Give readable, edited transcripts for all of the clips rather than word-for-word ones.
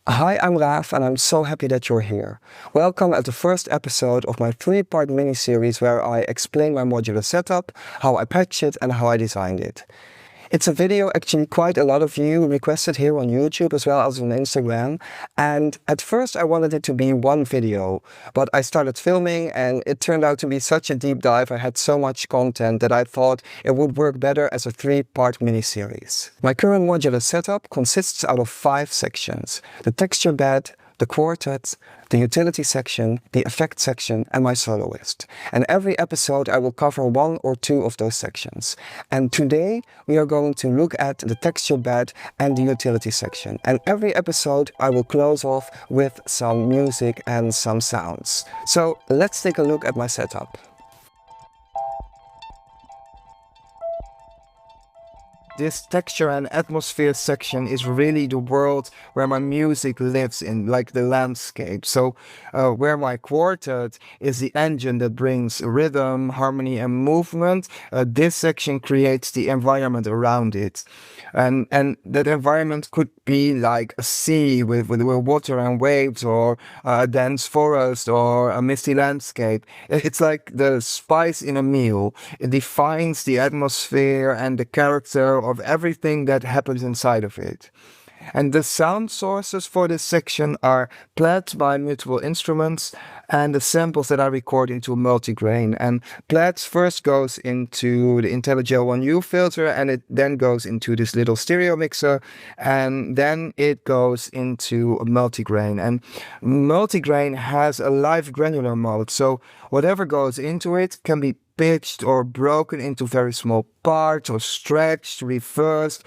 Hi, I'm Raaf and I'm so happy that you're here. Welcome at the first episode of my three-part mini-series where I explain my modular setup, how I patched it and how I designed it. It's a video actually quite a lot of you requested here on YouTube as well as on Instagram, and at first I wanted it to be one video, but I started filming and it turned out to be such a deep dive. I had so much content that I thought it would work better as a three-part mini-series. My current modular setup consists out of 5 sections: the texture bed, the quartet, the utility section, the effect section, and my soloist. And every episode I will cover 1 or 2 of those sections. And today we are going to look at the texture bed and the utility section. And every episode I will close off with some music and some sounds. So let's take a look at my setup. This texture and atmosphere section is really the world where my music lives in, like the landscape. So where my quartet is the engine that brings rhythm, harmony and movement, this section creates the environment around it. And that environment could be like a sea with water and waves, or a dense forest, or a misty landscape. It's like the spice in a meal. It defines the atmosphere and the character of everything that happens inside of it. And the sound sources for this section are Plaid by Multiple Instruments and the samples that I record into Multigrain. And Plaid first goes into the IntelliGel 1U filter, and it then goes into this little stereo mixer, and then it goes into Multigrain. And Multigrain has a live granular mode, so whatever goes into it can be pitched or broken into very small parts, or stretched, reversed,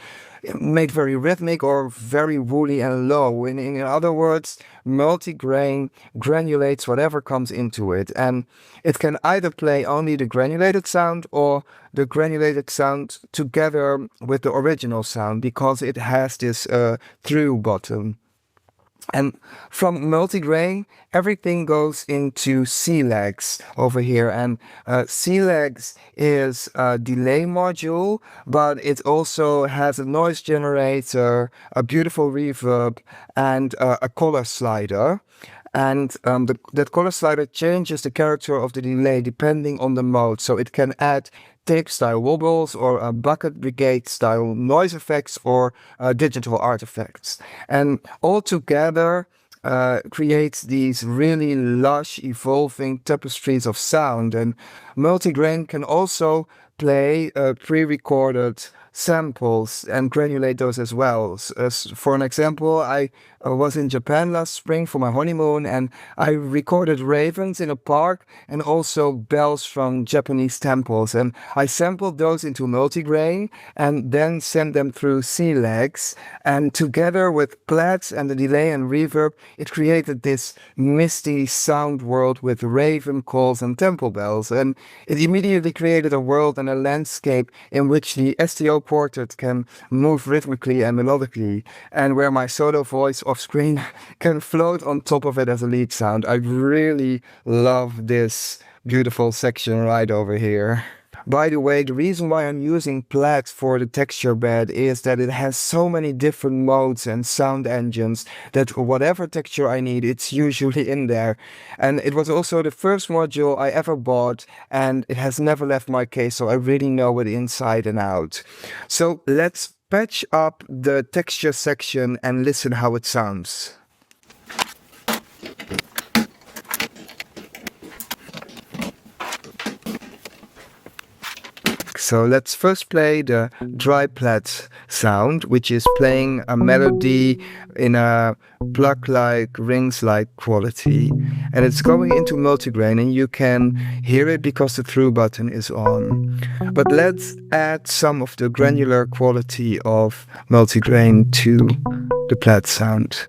made very rhythmic or very woolly and low. In other words, Multigrain granulates whatever comes into it, and it can either play only the granulated sound or the granulated sound together with the original sound, because it has this through button. And from Multigrain, everything goes into Sealegs over here. And Sealegs is a delay module, but it also has a noise generator, a beautiful reverb, and a color slider. And that color slider changes the character of the delay depending on the mode. So it can add tape-style wobbles, or bucket brigade-style noise effects, or digital artifacts. And all together creates these really lush, evolving tapestries of sound. And Multigrain can also play pre-recorded samples and granulate those as well. As for an example, I was in Japan last spring for my honeymoon, and I recorded ravens in a park and also bells from Japanese temples, and I sampled those into Multigrain and then sent them through Sealegs, and together with plaids and the delay and reverb, it created this misty sound world with raven calls and temple bells. And it immediately created a world and a landscape in which the STO quartet can move rhythmically and melodically, and where my solo voice off screen can float on top of it as a lead sound. I really love this beautiful section right over here. By the way, the reason why I'm using Plaid for the texture bed is that it has so many different modes and sound engines that whatever texture I need, it's usually in there. And it was also the first module I ever bought, and it has never left my case, so I really know it inside and out. So let's patch up the texture section and listen how it sounds. So let's first play the dry Plaid sound, which is playing a melody in a pluck-like, rings-like quality. And it's going into Multigrain, and you can hear it because the through button is on. But let's add some of the granular quality of Multigrain to the Plaid sound.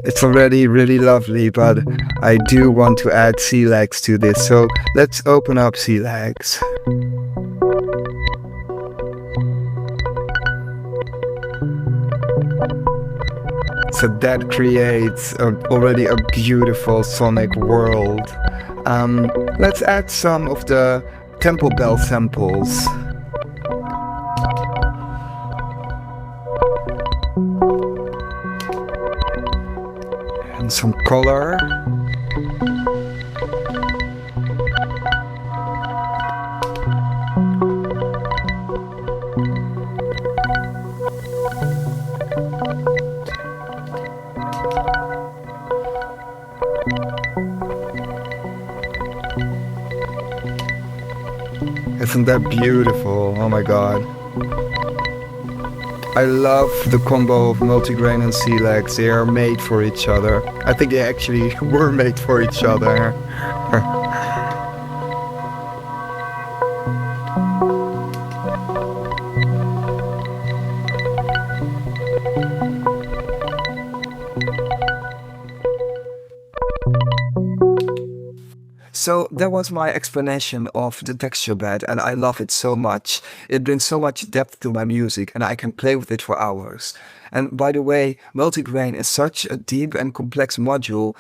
It's already really lovely, but I do want to add Sealegs to this, so let's open up Sealegs. So that creates already a beautiful sonic world. Let's add some of the temple bell samples. some color. Isn't that beautiful? Oh my god. I love the combo of Multigrain and Sealegs. They are made for each other. I think they actually were made for each other. So that was my explanation of the texture bed, and I love it so much. It brings so much depth to my music, and I can play with it for hours. And by the way, Multigrain is such a deep and complex module.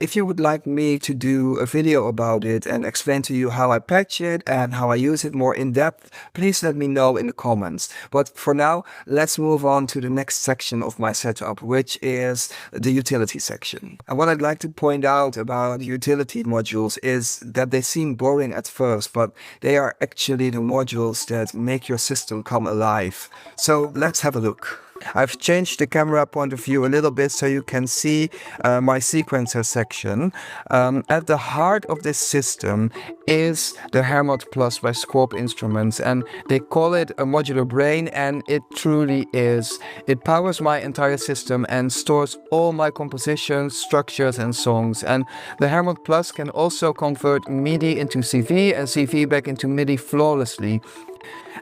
If you would like me to do a video about it and explain to you how I patch it and how I use it more in depth, please let me know in the comments. But for now, let's move on to the next section of my setup, which is the utility section. And what I'd like to point out about utility modules is that they seem boring at first, but they are actually the modules that make your system come alive. So let's have a look. I've changed the camera point of view a little bit so you can see my sequencer section. At the heart of this system is the Hermod Plus by Scorp Instruments, and they call it a modular brain, and it truly is. It powers my entire system and stores all my compositions, structures and songs. And the Hermod Plus can also convert MIDI into CV and CV back into MIDI flawlessly.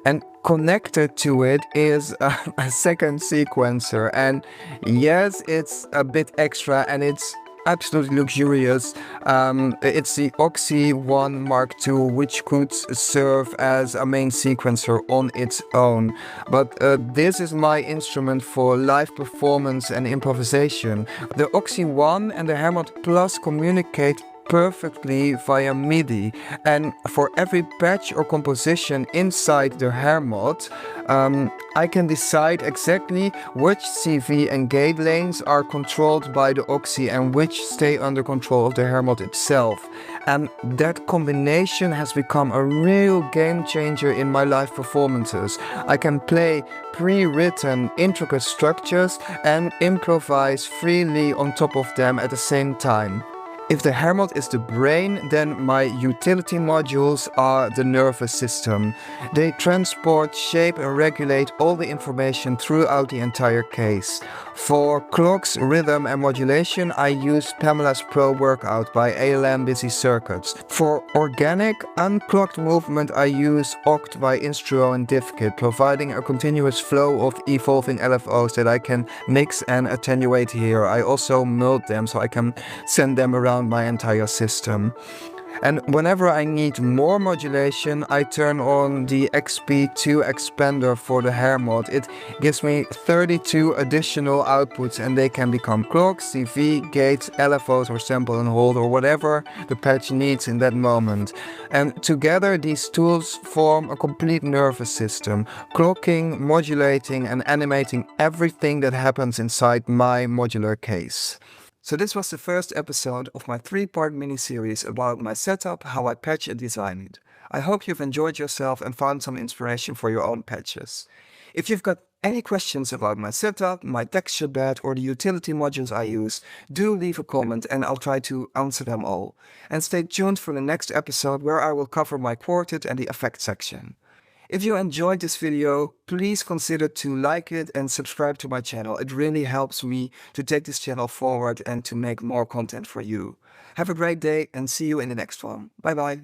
And connected to it is a second sequencer, and yes, it's a bit extra and it's absolutely luxurious. It's the Oxy One Mark II, which could serve as a main sequencer on its own. But this is my instrument for live performance and improvisation. The Oxy One and the Hermod Plus communicate perfectly via MIDI, and for every patch or composition inside the Hermod, I can decide exactly which CV and gate lanes are controlled by the Oxy and which stay under control of the Hermod itself. And that combination has become a real game changer in my live performances. I can play pre-written intricate structures and improvise freely on top of them at the same time. If the Hermod is the brain, then my utility modules are the nervous system. They transport, shape and regulate all the information throughout the entire case. For clocks, rhythm and modulation, I use Pamela's Pro Workout by ALM Busy Circuits. For organic, unclocked movement, I use Oct by Instruo and DivKit, providing a continuous flow of evolving LFOs that I can mix and attenuate here. I also melt them so I can send them around my entire system. And whenever I need more modulation, I turn on the XP2 expander for the Hermod. It gives me 32 additional outputs, and they can become clocks, CV, gates, LFOs or sample and hold or whatever the patch needs in that moment. And together these tools form a complete nervous system, clocking, modulating and animating everything that happens inside my modular case. So this was the first episode of my 3-part mini-series about my setup, how I patch and design it. I hope you've enjoyed yourself and found some inspiration for your own patches. If you've got any questions about my setup, my texture bed or the utility modules I use, do leave a comment and I'll try to answer them all. And stay tuned for the next episode where I will cover my quartet and the effect section. If you enjoyed this video, please consider to like it and subscribe to my channel. It really helps me to take this channel forward and to make more content for you. Have a great day and see you in the next one. Bye bye.